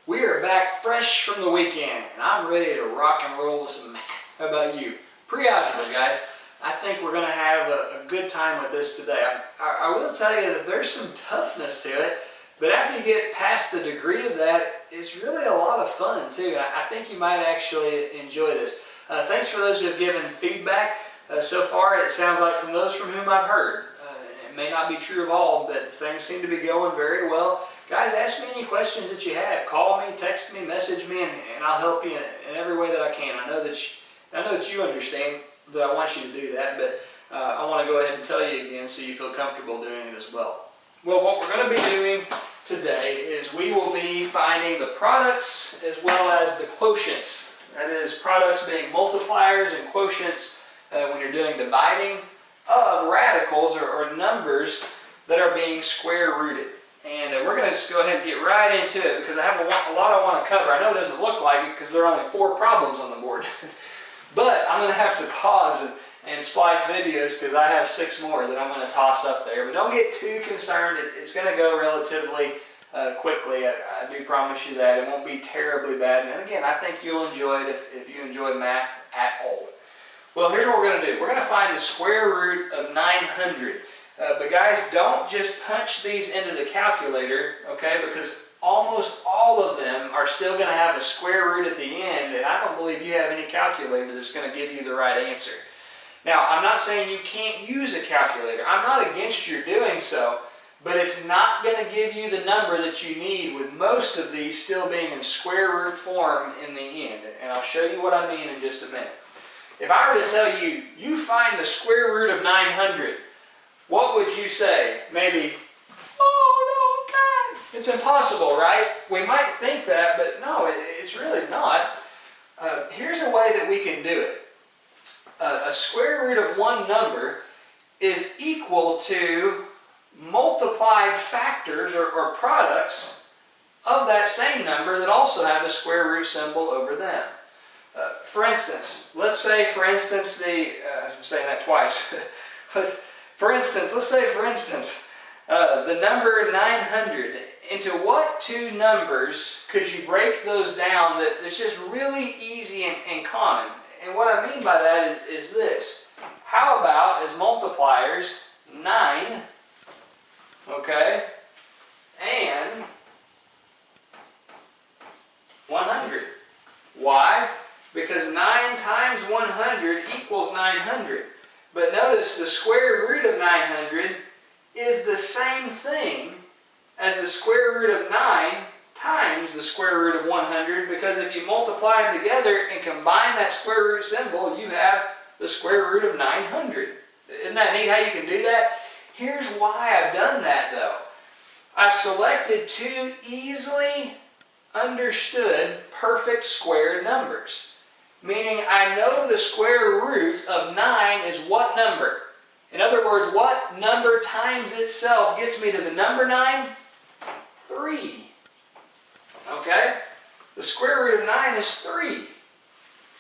We are back fresh from the weekend, and I'm ready to rock and roll with some math. How about you? Pre-algebra, guys. I think we're going to have a good time with this today. I will tell you that there's some toughness to it, but after you get past the degree of that, it's really a lot of fun too. I think you might actually enjoy this. Thanks for those who have given feedback. So far, it sounds like from those from whom I've heard. It may not be true of all, but things seem to be going very well. Guys, ask me any questions that you have. Call me, text me, message me, and I'll help you in every way that I can. I know that you understand that I want you to do that, but I want to go ahead and tell you again so you feel comfortable doing it as well. Well, what we're going to be doing today is we will be finding the products as well as the quotients. That is, products being multipliers and quotients when you're doing dividing of radicals or numbers that are being square rooted. And we're going to just go ahead and get right into it because I have a lot I want to cover. I know it doesn't look like it because there are only 4 problems on the board. But I'm going to have to pause and splice videos because I have 6 more that I'm going to toss up there. But don't get too concerned. It's going to go relatively quickly. I do promise you that. It won't be terribly bad. And again, I think you'll enjoy it if you enjoy math at all. Well, here's what we're going to do. We're going to find the square root of 900. But guys, don't just punch these into the calculator, okay? Because almost all of them are still going to have a square root at the end, and I don't believe you have any calculator that's going to give you the right answer. Now, I'm not saying you can't use a calculator. I'm not against your doing so, but it's not going to give you the number that you need with most of these still being in square root form in the end. And I'll show you what I mean in just a minute. If I were to tell you, you find the square root of 900, what would you say? Maybe, oh no, God, it's impossible, right? We might think that, but no, it's really not. Here's a way that we can do it. A square root of one number is equal to multiplied factors or products of that same number that also have a square root symbol over them. For instance, let's say, I'm saying that twice, but let's say, the number 900, into what 2 numbers could you break those down that's just really easy and common? And what I mean by that is this. How about as multipliers 9, okay, and 100. Why? Because 9 times 100 equals 900. But notice the square root of 900 is the same thing as the square root of 9 times the square root of 100, because if you multiply them together and combine that square root symbol, you have the square root of 900. Isn't that neat how you can do that? Here's why I've done that though. I've selected 2 easily understood perfect square numbers. Meaning I know the square root of 9 is what number? In other words, what number times itself gets me to the number 9? 3. Okay? The square root of 9 is 3.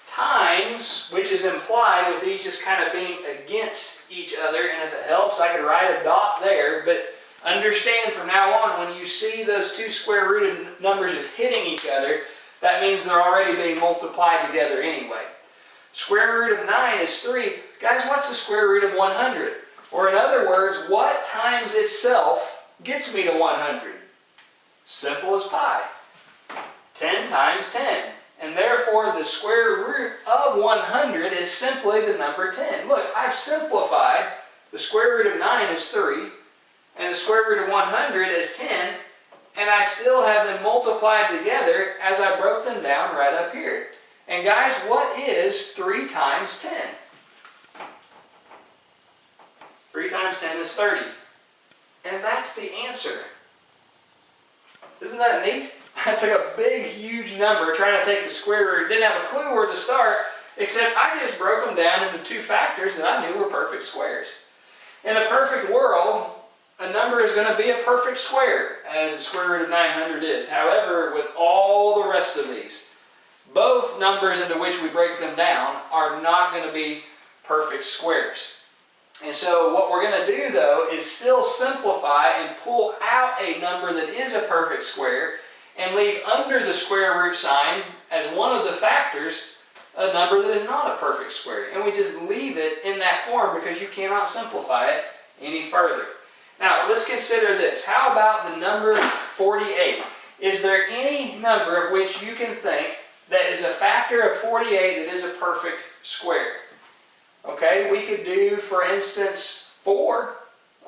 Times, which is implied with these just kind of being against each other, and if it helps, I could write a dot there, but understand from now on, when you see those 2 square rooted numbers just hitting each other, that means they're already being multiplied together anyway. Square root of 9 is 3. Guys, what's the square root of 100? Or in other words, what times itself gets me to 100? Simple as pie. 10 times 10. And therefore, the square root of 100 is simply the number 10. Look, I've simplified. The square root of 9 is 3. And the square root of 100 is 10. And I still have them multiplied together as I broke them down right up here. And guys, what is 3 times 10? 3 times 10 is 30. And that's the answer. Isn't that neat? I took a big, huge number trying to take the square root. Didn't have a clue where to start, except I just broke them down into 2 factors that I knew were perfect squares. In a perfect world, a number is going to be a perfect square, as the square root of 900 is. However, with all the rest of these, both numbers into which we break them down are not going to be perfect squares. And so what we're going to do, though, is still simplify and pull out a number that is a perfect square and leave under the square root sign as one of the factors a number that is not a perfect square. And we just leave it in that form because you cannot simplify it any further. Now, let's consider this. How about the number 48? Is there any number of which you can think that is a factor of 48 that is a perfect square? Okay, we could do, for instance, 4.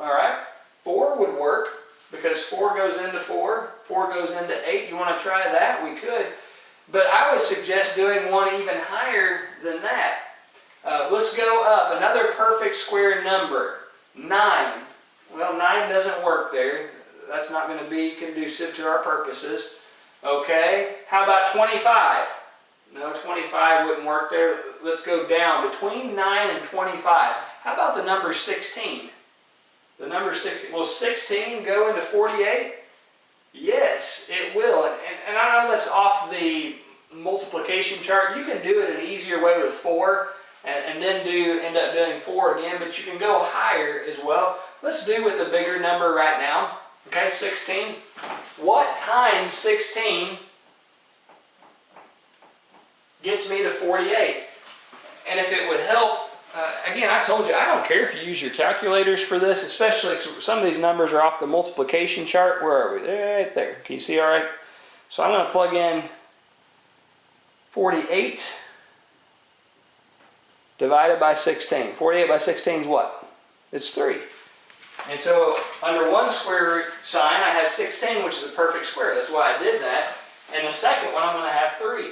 All right, 4 would work because 4 goes into 4, 4 goes into 8. You want to try that? We could. But I would suggest doing one even higher than that. Let's go up. Another perfect square number, 9. Well, 9 doesn't work there. That's not going to be conducive to our purposes. Okay, how about 25? No, 25 wouldn't work there. Let's go down between 9 and 25. How about the number 16? The number 16. Will 16 go into 48? Yes, it will. And I know that's off the multiplication chart. You can do it an easier way with 4 and then end up doing 4 again, but you can go higher as well. Let's do with a bigger number right now. Okay, 16. What times 16 gets me to 48? And if it would help, again, I told you, I don't care if you use your calculators for this, especially some of these numbers are off the multiplication chart. Where are we? Right there. Can you see all right? So I'm going to plug in 48 divided by 16. 48 by 16 is what? It's 3. And so under one square root sign, I have 16, which is a perfect square. That's why I did that. And the second one, I'm going to have 3.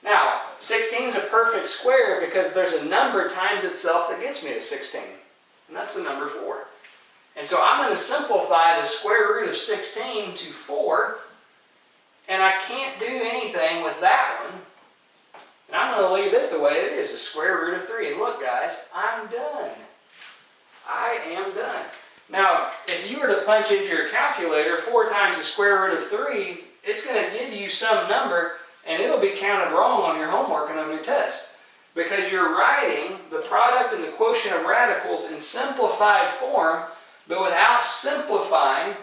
Now, 16 is a perfect square because there's a number times itself that gets me to 16. And that's the number 4. And so I'm going to simplify the square root of 16 to 4. And I can't do anything with that one. And I'm going to leave it the way it is, the square root of 3. And look, guys, I'm done. I am done. Now, if you were to punch into your calculator 4 times the square root of 3, it's going to give you some number, and it'll be counted wrong on your homework and on your test. Because you're writing the product and the quotient of radicals in simplified form, but without simplifying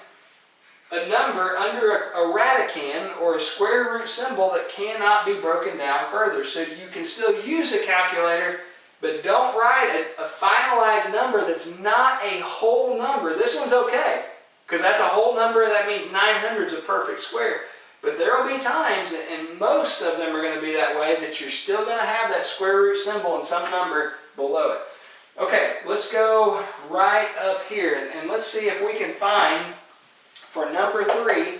a number under a radicand or a square root symbol that cannot be broken down further. So you can still use a calculator, but don't write a finalized number that's not a whole number. This one's okay, because that's a whole number. That means 900 is a perfect square. But there will be times, and most of them are going to be that way, that you're still going to have that square root symbol and some number below it. Okay, let's go right up here, and let's see if we can find, for number 3,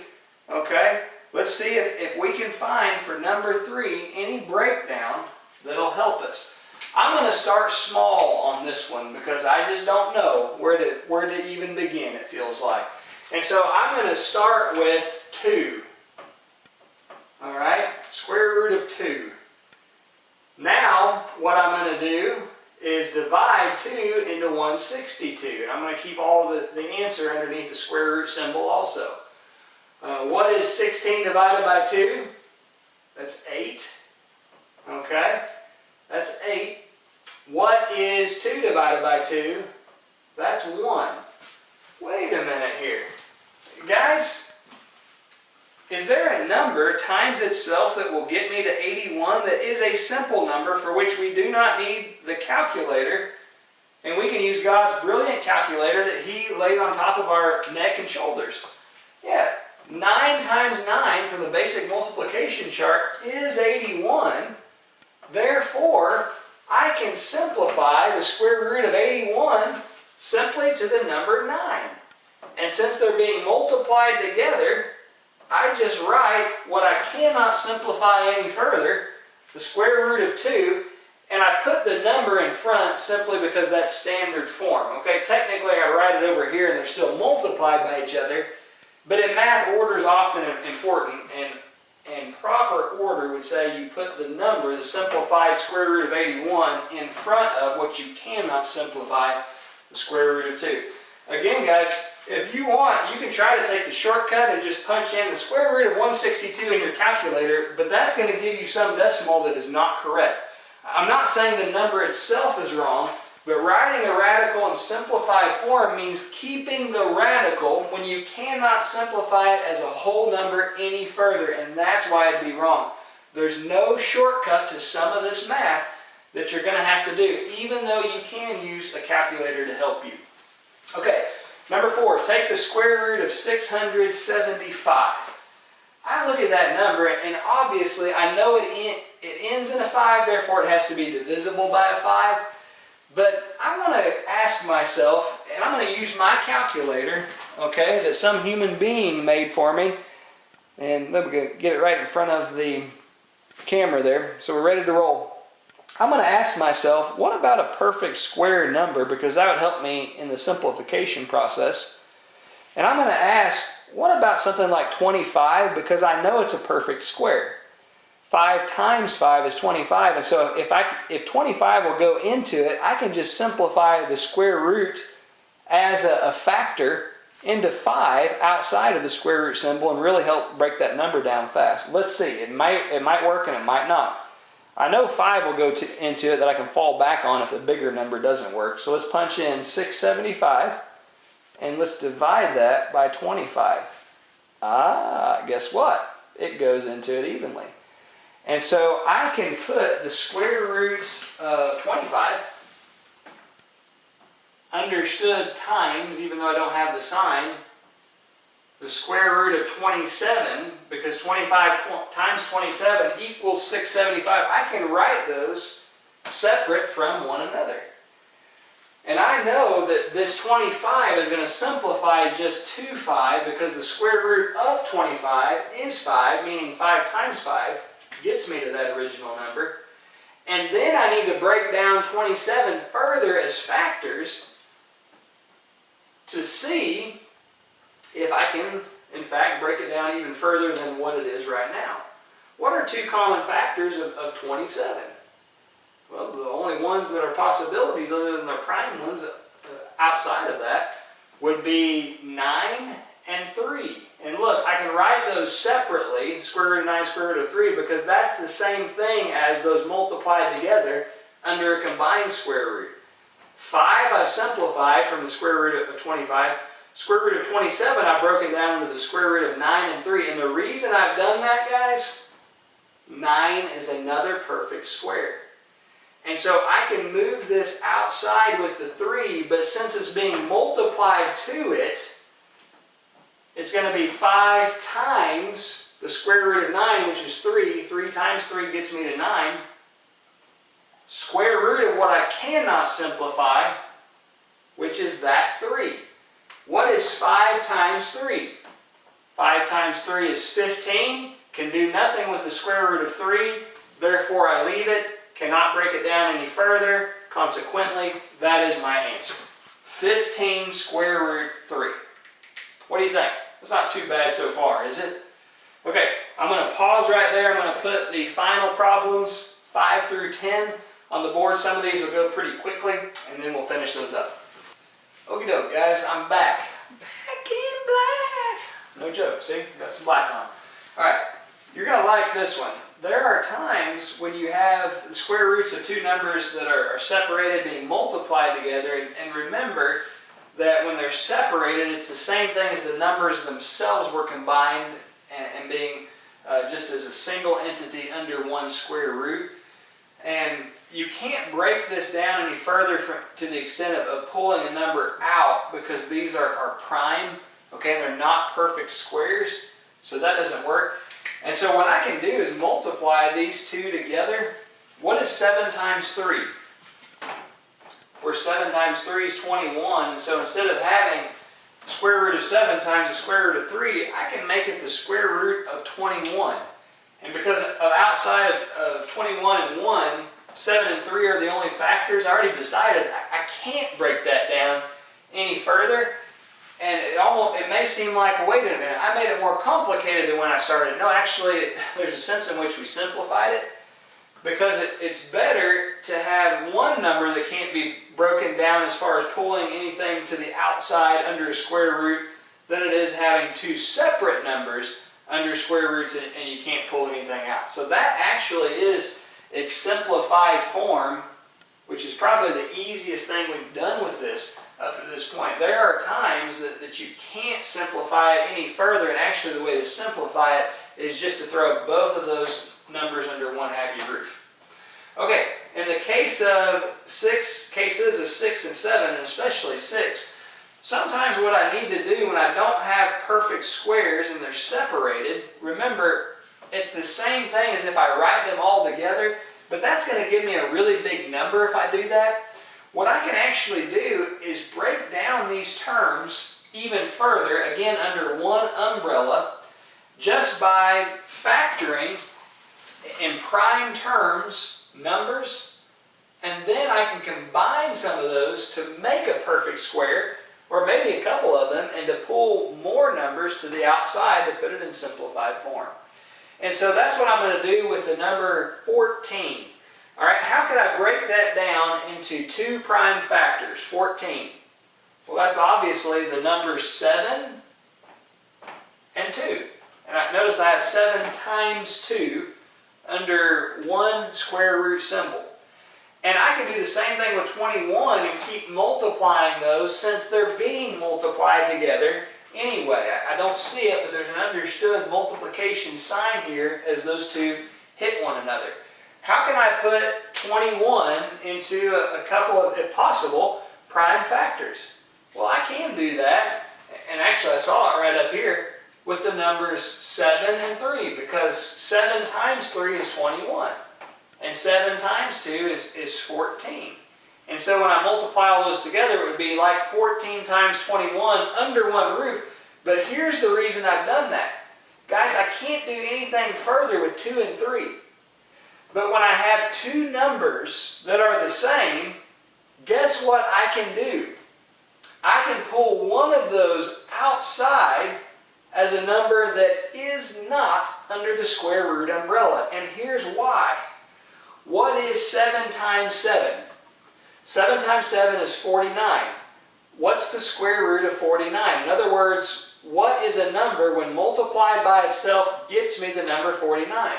okay, let's see if we can find for number 3 any breakdown that'll help us. I'm going to start small on this one because I just don't know where to even begin, it feels like. And so I'm going to start with 2. All right, square root of 2. Now, what I'm going to do is divide 2 into 162. And I'm going to keep all the answer underneath the square root symbol also. What is 16 divided by 2? That's 8. Okay, that's 8. What is 2 divided by 2? That's 1. Wait a minute here. Guys, is there a number times itself that will get me to 81 that is a simple number for which we do not need the calculator, and we can use God's brilliant calculator that He laid on top of our neck and shoulders? Yeah, 9 times 9 from the basic multiplication chart is 81. Therefore, I can simplify the square root of 81 simply to the number 9. And since they're being multiplied together, I just write what I cannot simplify any further, the square root of 2, and I put the number in front simply because that's standard form. Okay, technically I write it over here and they're still multiplied by each other, but in math, order is often important, and proper order would say you put the number, the simplified square root of 81, in front of what you cannot simplify, the square root of 2. Again, guys, if you want, you can try to take the shortcut and just punch in the square root of 162 in your calculator, but that's going to give you some decimal that is not correct. I'm not saying the number itself is wrong, But writing a radical in simplified form means keeping the radical when you cannot simplify it as a whole number any further, and that's why it'd be wrong. There's no shortcut to some of this math that you're going to have to do, even though you can use a calculator to help you. Okay, number 4, take the square root of 675. I look at that number, and obviously I know it ends in a 5, therefore it has to be divisible by a 5. But I want to ask myself, and I'm going to use my calculator, okay, that some human being made for me. And let me get it right in front of the camera there. So we're ready to roll. I'm going to ask myself, what about a perfect square number? Because that would help me in the simplification process. And I'm going to ask, what about something like 25? Because I know it's a perfect square. 5 times 5 is 25, and so if 25 will go into it, I can just simplify the square root as a factor into 5 outside of the square root symbol and really help break that number down fast. Let's see, it might work and it might not. I know 5 will go into it that I can fall back on if the bigger number doesn't work. So let's punch in 675 and let's divide that by 25. Guess what? It goes into it evenly. And so I can put the square root of 25, understood times, even though I don't have the sign, the square root of 27, because 25 times 27 equals 675. I can write those separate from one another. And I know that this 25 is going to simplify just to 5 because the square root of 25 is 5, meaning 5 times 5. Gets me to that original number. And then I need to break down 27 further as factors to see if I can, in fact, break it down even further than what it is right now. What are 2 common factors of 27? Well, the only ones that are possibilities other than the prime ones outside of that would be 9 and 3. And look, I can write those separately, square root of 9, square root of 3, because that's the same thing as those multiplied together under a combined square root. 5 I've simplified from the square root of 25. Square root of 27 I've broken down into the square root of 9 and 3. And the reason I've done that, guys, 9 is another perfect square. And so I can move this outside with the 3, but since it's being multiplied to it, it's going to be 5 times the square root of 9, which is 3. 3 times 3 gets me to 9. Square root of what I cannot simplify, which is that 3. What is 5 times 3? 5 times 3 is 15. Can do nothing with the square root of 3. Therefore, I leave it. Cannot break it down any further. Consequently, that is my answer. 15 square root 3. What do you think? It's not too bad so far, is it? Okay, I'm going to pause right there. I'm going to put the final problems, 5 through 10, on the board. Some of these will go pretty quickly, and then we'll finish those up. Okie doke, guys, I'm back. Back in black. No joke, see? Got some black on. Alright, you're going to like this one. There are times when you have the square roots of 2 numbers that are separated being multiplied together, and remember that when they're separated, it's the same thing as the numbers themselves were combined and being just as a single entity under one square root. And you can't break this down any further to the extent of pulling a number out because these are prime, okay? They're not perfect squares, so that doesn't work. And so what I can do is multiply these 2 together. What is 7 times 3? Where 7 times 3 is 21, and so instead of having the square root of 7 times the square root of 3, I can make it the square root of 21. And because of outside of 21 and 1, 7 and 3 are the only factors, I already decided I can't break that down any further. And it may seem like, wait a minute, I made it more complicated than when I started. No, actually, there's a sense in which we simplified it. Because it's better to have one number that can't be broken down as far as pulling anything to the outside under a square root than it is having 2 separate numbers under square roots and you can't pull anything out. So that actually is its simplified form which is probably the easiest thing we've done with this up to this point. There are times that you can't simplify it any further, and actually the way to simplify it is just to throw both of those numbers under one happy roof. Okay, in the case of cases of 6 and 7, and especially 6, sometimes what I need to do when I don't have perfect squares and they're separated, remember, it's the same thing as if I write them all together, but that's going to give me a really big number if I do that. What I can actually do is break down these terms even further, again under one umbrella, just by factoring in prime terms numbers, and then I can combine some of those to make a perfect square, or maybe a couple of them, and to pull more numbers to the outside to put it in simplified form. And so that's what I'm going to do with the number 14. All right, how could I break that down into two prime factors, 14? Well, that's obviously the numbers 7 and 2. And notice I have 7 times 2 under one square root symbol. And I can do the same thing with 21 and keep multiplying those since they're being multiplied together anyway. I don't see it, but there's an understood multiplication sign here as those two hit one another. How can I put 21 into a couple of, if possible, prime factors? Well, I can do that, and actually I saw it right up here with the numbers 7 and 3, because 7 times 3 is 21, and 7 times 2 is 14. And so when I multiply all those together, it would be like 14 times 21 under one roof. But here's the reason I've done that. Guys, I can't do anything further with 2 and 3. But when I have two numbers that are the same, guess what I can do? I can pull one of those outside as a number that is not under the square root umbrella. And here's why. What is 7 times 7? 7 times 7 is 49. What's the square root of 49? In other words, what is a number when multiplied by itself gets me the number 49?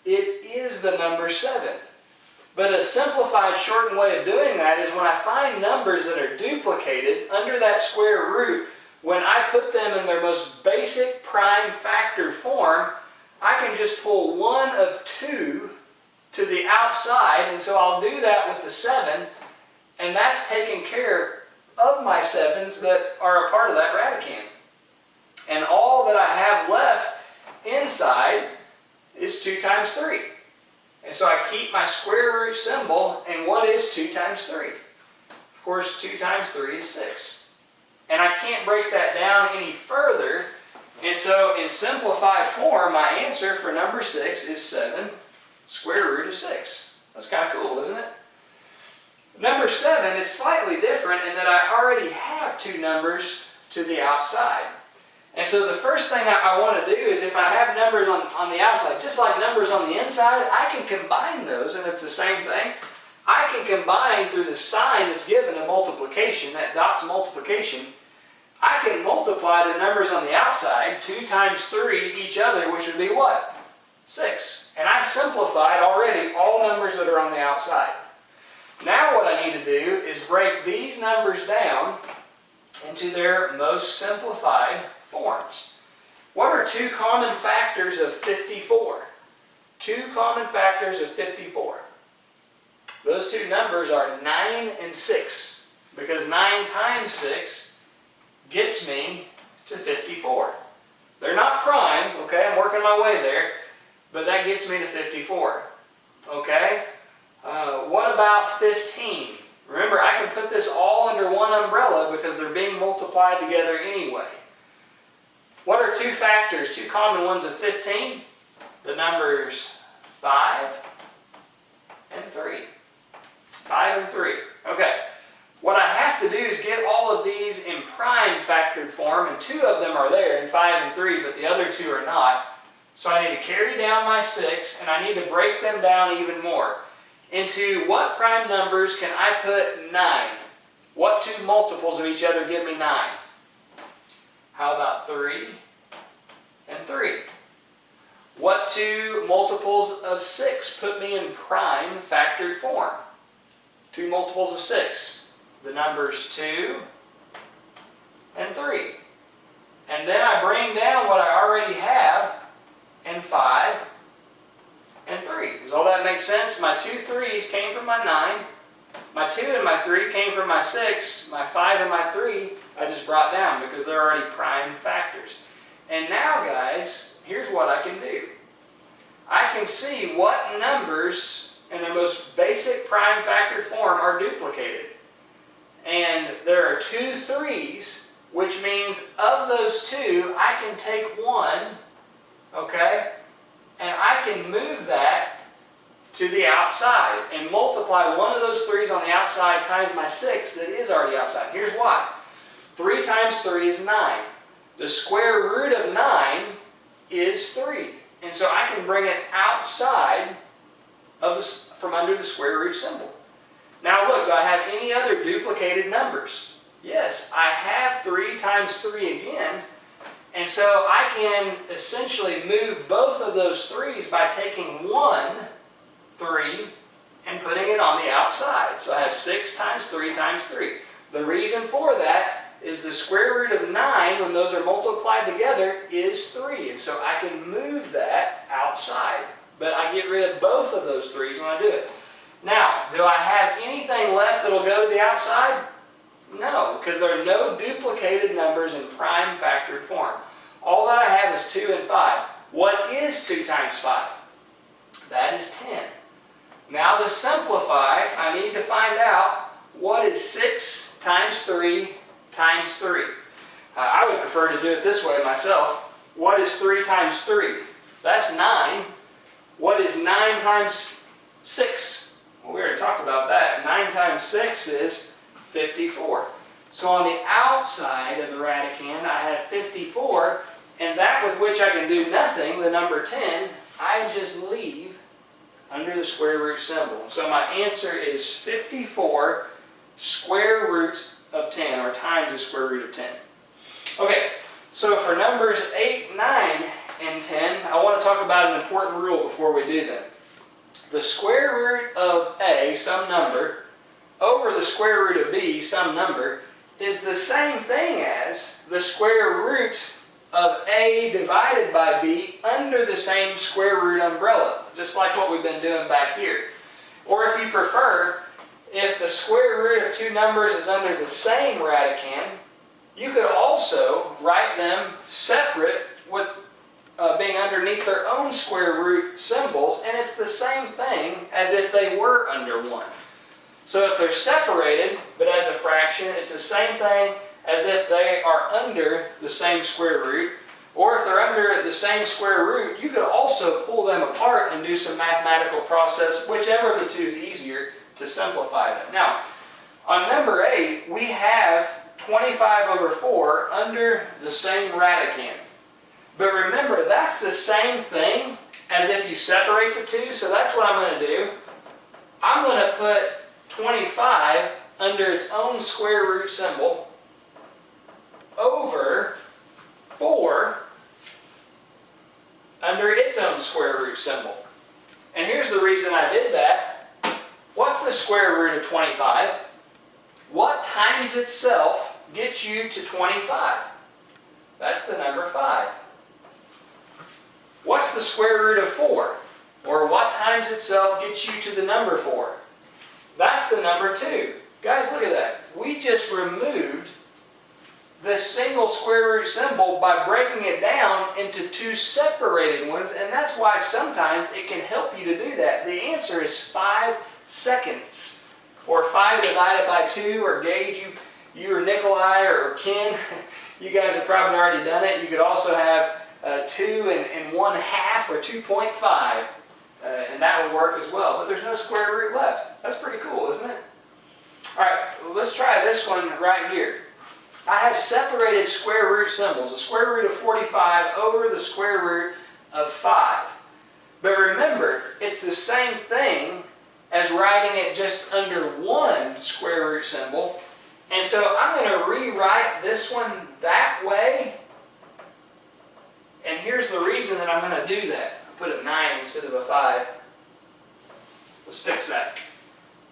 It is the number 7. But a simplified, shortened way of doing that is when I find numbers that are duplicated under that square root, when I put them in their most basic prime factor form, I can just pull one of 2 to the outside, and so I'll do that with the 7, and that's taking care of my 7s that are a part of that radicand. And all that I have left inside is 2 times 3. And so I keep my square root symbol, and what is 2 times 3? Of course, 2 times 3 is 6. And I can't break that down any further, and so in simplified form, my answer for number 6 is 7 square root of 6. That's kind of cool, isn't it? Number 7 is slightly different in that I already have 2 numbers to the outside. And so the first thing I want to do is, if I have numbers on the outside, just like numbers on the inside, I can combine those, and it's the same thing. I can combine through the sign that's given a multiplication, that dot's multiplication. I can multiply the numbers on the outside, 2 times 3 each other, which would be what? 6. And I simplified already all numbers that are on the outside. Now what I need to do is break these numbers down into their most simplified forms. What are 2 common factors of 54? 2 common factors of 54. Those 2 numbers are 9 and 6, because 9 times 6 gets me to 54. They're not prime, okay, I'm working my way there, but that gets me to 54. Okay? What about 15? Remember, I can put this all under one umbrella because they're being multiplied together anyway. What are 2 factors, 2 common ones of 15? The numbers 5 and 3. 5 and 3. Okay. What I have to do is get all of these in prime factored form, and 2 of them are there in 5 and 3, but the other 2 are not. So I need to carry down my 6, and I need to break them down even more. Into what prime numbers can I put 9? What 2 multiples of each other give me 9? How about 3 and 3? What 2 multiples of 6 put me in prime factored form? two multiples of 6. The numbers 2 and 3. And then I bring down what I already have, and 5 and 3. Does all that make sense? My 2 3's came from my 9. My 2 and my 3 came from my 6. My 5 and my 3 I just brought down because they're already prime factors. And now, guys, here's what I can do. I can see what numbers in their most basic prime factored form are duplicated. And there are 2 3's, which means of those 2, I can take 1, okay, and I can move that to the outside and multiply one of those 3's on the outside times my 6 that is already outside. Here's why. 3 times 3 is 9. The square root of 9 is 3. And so I can bring it outside of from under the square root symbol. Now look, do I have any other duplicated numbers? Yes, I have 3 times 3 again. And so I can essentially move both of those 3's by taking 1 3 and putting it on the outside. So I have 6 times 3 times 3. The reason for that is the square root of 9, when those are multiplied together, is 3. And so I can move that outside. But I get rid of both of those 3's when I do it. Now, do I have anything left that will go to the outside? No, because there are no duplicated numbers in prime factored form. All that I have is 2 and 5. What is 2 times 5? That is 10. Now to simplify, I need to find out what is 6 times 3 times 3. I would prefer to do it this way myself. What is 3 times 3? That's 9. What is 9 times 6? Well, we already talked about that. 9 times 6 is 54. So on the outside of the radicand, I had 54, and that with which I can do nothing, the number 10, I just leave under the square root symbol. So my answer is 54 square root of 10, or times the square root of 10. Okay, so for numbers 8, 9, and 10, I want to talk about an important rule before we do them. The square root of a, some number, over the square root of b, some number, is the same thing as the square root of a divided by b under the same square root umbrella, just like what we've been doing back here. Or if you prefer, if the square root of two numbers is under the same radicand, you could also write them separate with being underneath their own square root symbols, and it's the same thing as if they were under one. So if they're separated, but as a fraction, it's the same thing as if they are under the same square root. Or if they're under the same square root, you could also pull them apart and do some mathematical process, whichever of the two is easier to simplify them. Now, on number 8, we have 25 over 4 under the same radicand. But remember, that's the same thing as if you separate the two, so that's what I'm going to do. I'm going to put 25 under its own square root symbol over 4 under its own square root symbol. And here's the reason I did that. What's the square root of 25? What times itself gets you to 25? That's the number 5. What's the square root of 4? Or what times itself gets you to the number 4? That's the number 2. Guys, look at that. We just removed this single square root symbol by breaking it down into two separated ones, and that's why sometimes it can help you to do that. The answer is 5 seconds, or 5 divided by 2, or Gage, you or Nikolai or Ken, you guys have probably already done it. You could also have 2 and 1/2, or 2.5, and that would work as well. But there's no square root left. That's pretty cool, isn't it? All right, let's try this one right here. I have separated square root symbols, the square root of 45 over the square root of 5. But remember, it's the same thing as writing it just under one square root symbol. And so I'm going to rewrite this one that way. And here's the reason that I'm going to do that. I put a 9 instead of a 5. Let's fix that.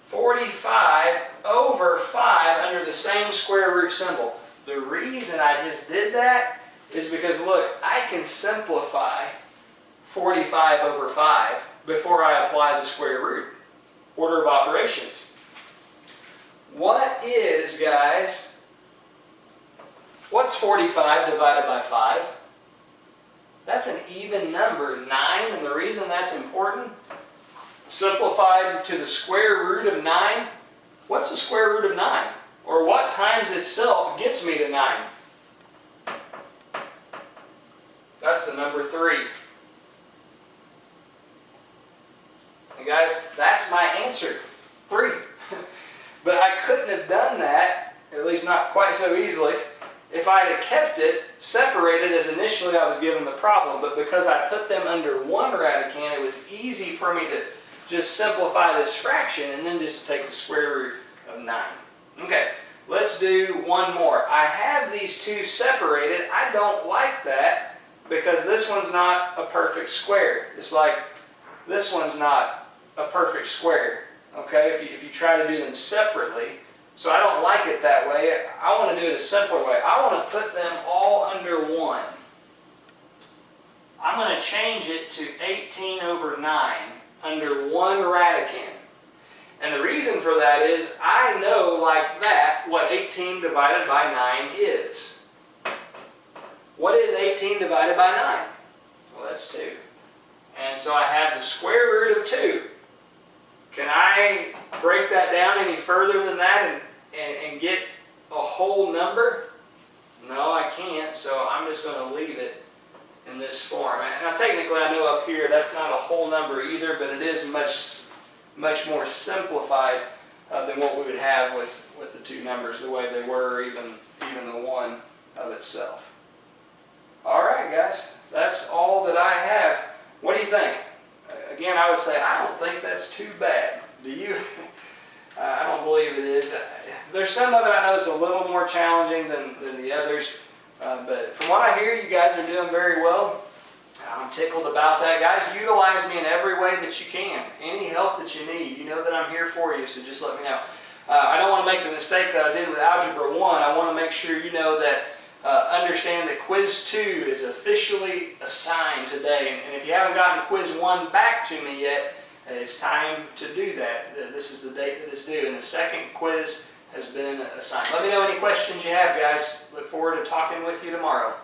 45 over 5 under the same square root symbol. The reason I just did that is because, look, I can simplify 45 over 5 before I apply the square root. Order of operations. What is, guys, what's 45 divided by 5? That's an even number, 9, and the reason that's important, simplified to the square root of 9, what's the square root of 9? Or what times itself gets me to 9? That's the number 3. And guys, that's my answer, 3. But I couldn't have done that, at least not quite so easily, if I had kept it separated as initially I was given the problem. But because I put them under one radicand, it was easy for me to just simplify this fraction and then just take the square root of 9. Okay, let's do one more. I have these two separated. I don't like that because this one's not a perfect square. Just like this one's not a perfect square. Okay, if you try to do them separately. So I don't like it that way. I want to do it a simpler way. I want to put them all under 1. I'm going to change it to 18 over 9 under 1 radicand. And the reason for that is I know like that what 18 divided by 9 is. What is 18 divided by 9? Well, that's 2. And so I have the square root of 2. Can I break that down any further than that and get a whole number? No, I can't, so I'm just going to leave it in this form. And now technically I know up here that's not a whole number either, but it is much more simplified than what we would have with the two numbers, the way they were, even the 1 of itself. Alright guys, that's all that I have. What do you think? Again, I would say I don't think that's too bad. Do you? I don't believe it is. There's some of it I know is a little more challenging than the others, but from what I hear, you guys are doing very well. I'm tickled about that. Guys, utilize me in every way that you can. Any help that you need, you know that I'm here for you, so just let me know. I don't want to make the mistake that I did with Algebra 1. I want to make sure you know that understand that Quiz 2 is officially assigned today. And if you haven't gotten Quiz 1 back to me yet, it's time to do that. This is the date that it's due. And the second quiz has been assigned. Let me know any questions you have, guys. Look forward to talking with you tomorrow.